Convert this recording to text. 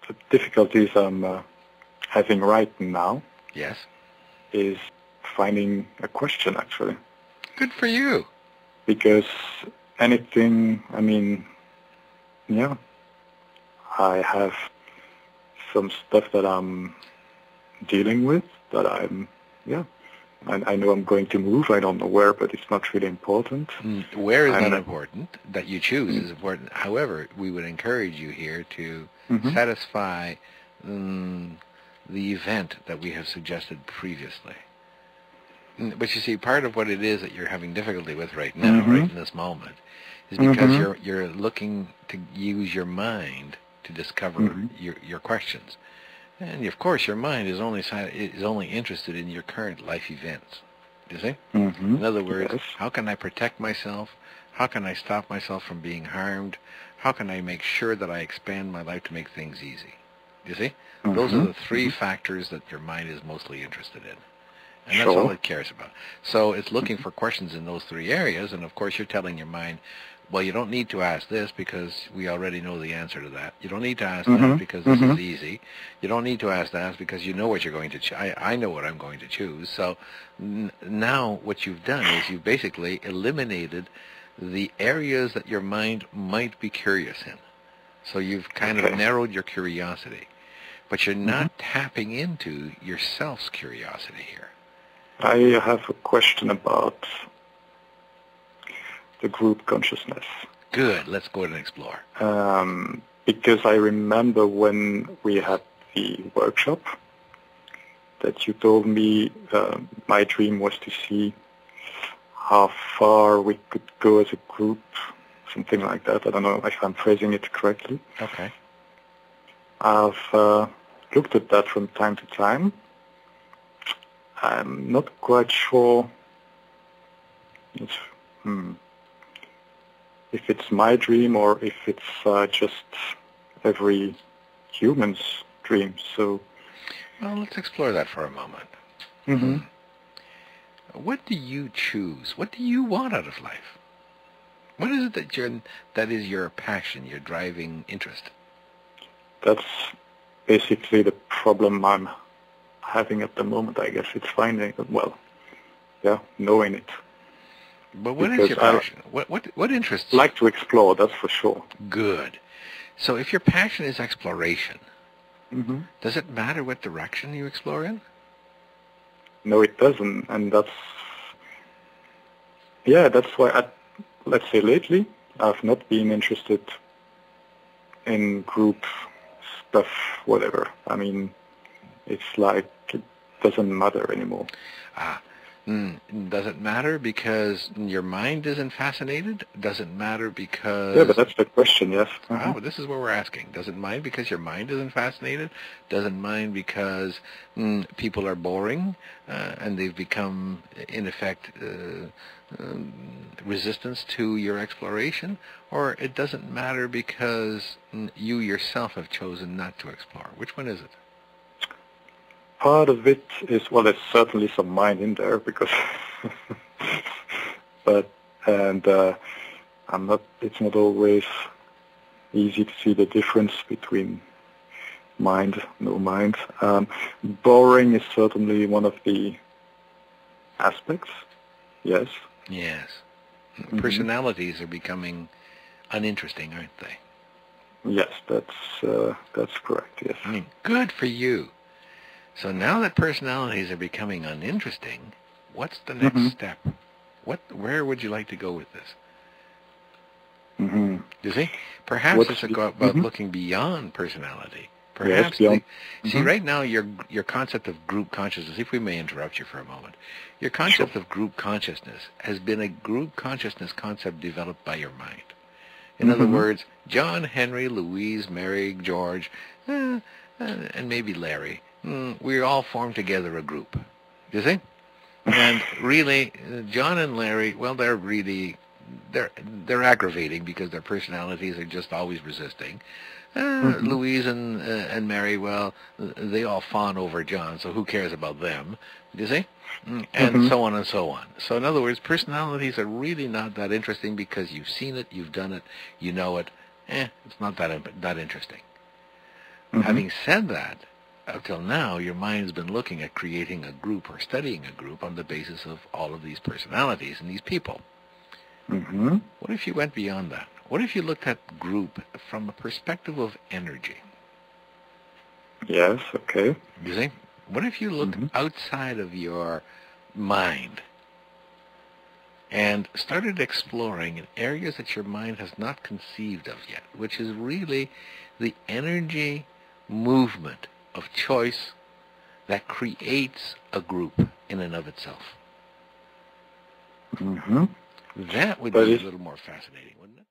the difficulties I'm having right now Yes. is finding a question, actually. Good for you. Because anything, I mean, yeah, I have some stuff that I'm dealing with that I know I'm going to move. I don't know where, but it's not really important. Where is not important. That you choose is important. However, we would encourage you here to satisfy the event that we have suggested previously. But you see, part of what it is that you're having difficulty with right now, right in this moment, is because you're looking to use your mind to discover your questions. And of course, your mind is only interested in your current life events. You see? In other words, how can I protect myself? How can I stop myself from being harmed? How can I make sure that I expand my life to make things easy? You see? Those are the three factors that your mind is mostly interested in. And that's all it cares about. So it's looking for questions in those three areas, and of course you're telling your mind, well, you don't need to ask this because we already know the answer to that. You don't need to ask that because this is easy. You don't need to ask that because you know what you're going to choose. I know what I'm going to choose. So now what you've done is you've basically eliminated the areas that your mind might be curious in. So you've kind of narrowed your curiosity. But you're not tapping into yourself's curiosity here. I have a question about the group consciousness. Good. Let's go ahead and explore. Because I remember when we had the workshop that you told me my dream was to see how far we could go as a group, something like that. I don't know if I'm phrasing it correctly. Okay. I've looked at that from time to time. I'm not quite sure if it's my dream or if it's just every human's dream. So, well, let's explore that for a moment. What do you choose? What do you want out of life? What is it that is your passion, your driving interest? That's basically the problem I'm having at the moment, I guess. It's finding, knowing it. But what is your passion? What interests you? Like to explore, that's for sure. Good. So if your passion is exploration, does it matter what direction you explore in? No, it doesn't. And that's why, let's say lately, I've not been interested in group stuff, whatever. I mean, it's like it doesn't matter anymore. Does it matter because your mind isn't fascinated? Does it matter because... Yeah, but that's the question, yes. Oh, this is what we're asking. Does it mind because your mind isn't fascinated? Does it mind because people are boring and they've become, in effect, resistance to your exploration? Or it doesn't matter because you yourself have chosen not to explore? Which one is it? Part of it is, well, there's certainly some mind in there because, it's not always easy to see the difference between mind, no mind. Boring is certainly one of the aspects, yes. Yes. Personalities are becoming uninteresting, aren't they? Yes, that's correct, yes. I mean, good for you. So now that personalities are becoming uninteresting, what's the next step? Where would you like to go with this? You see? Perhaps it's about looking beyond personality. Perhaps see, right now your concept of group consciousness, if we may interrupt you for a moment, your concept of group consciousness has been a group consciousness concept developed by your mind. In other words, John, Henry, Louise, Mary, George, and maybe Larry, we all form together a group. You see? And really, John and Larry, well, they're aggravating because their personalities are just always resisting. Louise and Mary, well, they all fawn over John, so who cares about them? You see? And so on and so on. So in other words, personalities are really not that interesting because you've seen it, you've done it, you know it. It's not that interesting. Having said that, up till now, your mind's been looking at creating a group or studying a group on the basis of all of these personalities and these people. What if you went beyond that? What if you looked at group from a perspective of energy? Yes, okay. You see? What if you looked outside of your mind and started exploring in areas that your mind has not conceived of yet, which is really the energy movement of choice that creates a group in and of itself? That would be a little more fascinating, wouldn't it?